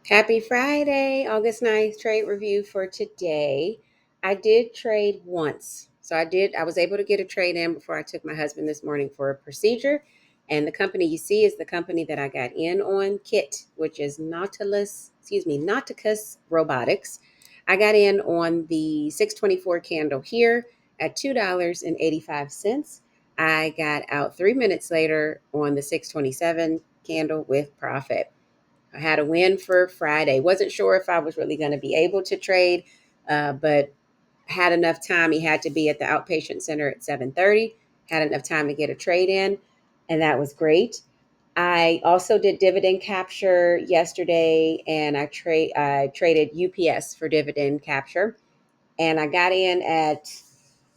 Happy Friday, August 9th trade review for today. I did trade once. I was able to get a trade in before I took my husband this morning for a procedure. And the company you see is the company that I got in on, Kit, which is Nauticus Robotics. I got in on the 624 candle here at $2.85. I got out 3 minutes later on the 627 candle with profit. I had a win for Friday. Wasn't sure if I was really going to be able to trade, but had enough time. He had to be at the outpatient center at 7:30. Had enough time to get a trade in, and that was great. I also did dividend capture yesterday, and I traded UPS for dividend capture, and I got in at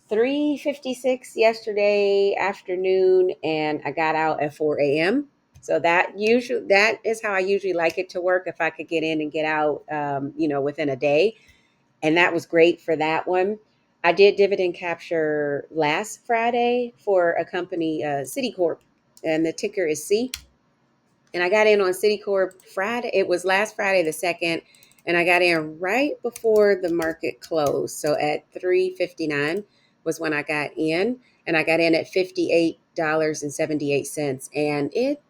3:56 yesterday afternoon, and I got out at 4 a.m. So that is how I usually like it to work. If I could get in and get out, within a day, and that was great for that one. I did dividend capture last Friday for a company, Citicorp, and the ticker is C. And I got in on Citicorp Friday. It was last Friday the 2nd, and I got in right before the market closed. So at 3:59 was when I got in, and I got in at $58.78, and it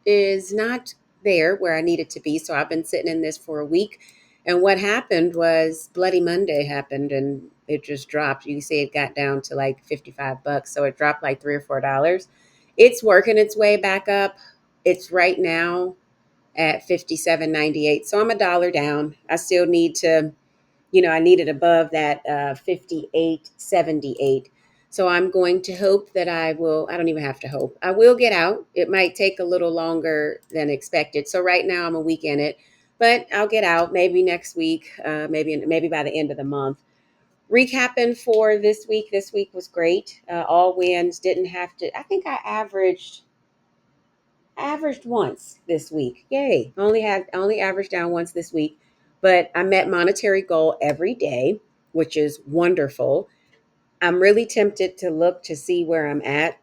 is not there where I needed to be. So I've been sitting in this for a week. And what happened was Bloody Monday happened, and it just dropped. You can see it got down to like $55, so it dropped like $3 or $4. It's working its way back up. It's right now at 57.98. So I'm a dollar down. I still need to, I need it above that 58.78. So I'm going to hope that I don't even have to hope. I will get out. It might take a little longer than expected. So right now I'm a week in it, but I'll get out maybe next week, maybe by the end of the month. Recapping for this week. This week was great. All wins. Didn't have to. I think I averaged once this week. Yay. Only averaged down once this week, but I met monetary goal every day, which is wonderful. I'm really tempted to look to see where I'm at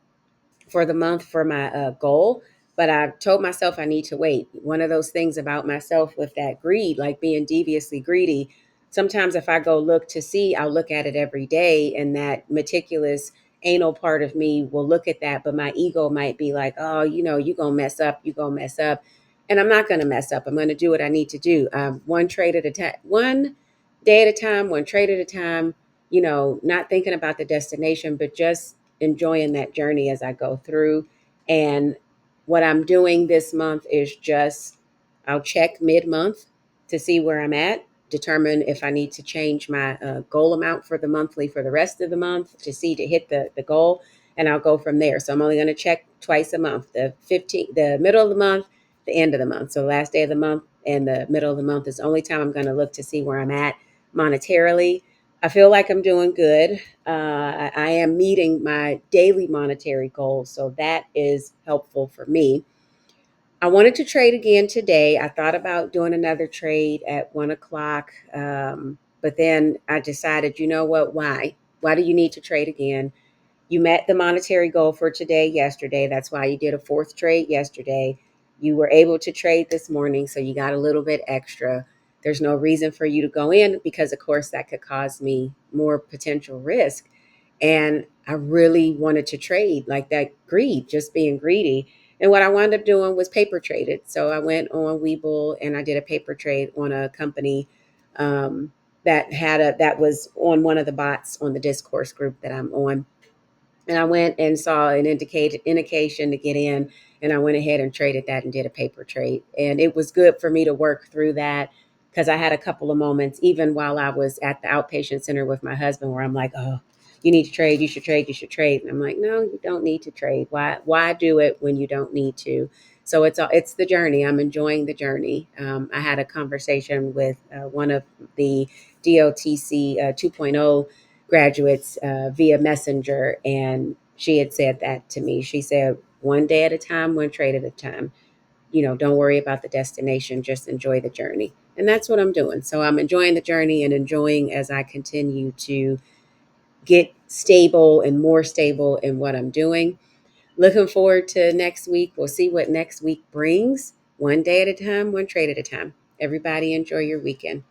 for the month for my goal, but I've told myself I need to wait. One of those things about myself with that greed, like being deviously greedy, sometimes if I go look to see, I'll look at it every day, and that meticulous anal part of me will look at that, but my ego might be like, oh, you're going to mess up, you're going to mess up. And I'm not going to mess up. I'm going to do what I need to do. One trade at a time, one day at a time, one trade at a time, not thinking about the destination, but just enjoying that journey as I go through. And what I'm doing this month is just I'll check mid month to see where I'm at, determine if I need to change my goal amount for the monthly for the rest of the month to hit the goal, and I'll go from there. So I'm only going to check twice a month, the middle of the month, the end of the month. So last day of the month and the middle of the month is the only time I'm going to look to see where I'm at monetarily. I feel like I'm doing good. I am meeting my daily monetary goals, so that is helpful for me. I wanted to trade again today. I thought about doing another trade at 1 o'clock, but then I decided, you know what? Why? Why do you need to trade again? You met the monetary goal for today yesterday. That's why you did a fourth trade yesterday. You were able to trade this morning, so you got a little bit extra. There's no reason for you to go in because, of course, that could cause me more potential risk. And I really wanted to trade like that greed, just being greedy. And what I wound up doing was paper traded. So I went on Webull and I did a paper trade on a company that was on one of the bots on the discourse group that I'm on, and I went and saw an indication to get in, and I went ahead and traded that and did a paper trade. And it was good for me to work through that because I had a couple of moments, even while I was at the outpatient center with my husband, where I'm like, oh, you need to trade, you should trade, you should trade. And I'm like, no, you don't need to trade. Why do it when you don't need to? So it's the journey. I'm enjoying the journey. I had a conversation with one of the DOTC 2.0 graduates via Messenger, and she had said that to me. She said, one day at a time, one trade at a time. Don't worry about the destination, just enjoy the journey. And that's what I'm doing. So I'm enjoying the journey and enjoying as I continue to get stable and more stable in what I'm doing. Looking forward to next week. We'll see what next week brings. One day at a time, one trade at a time. Everybody enjoy your weekend.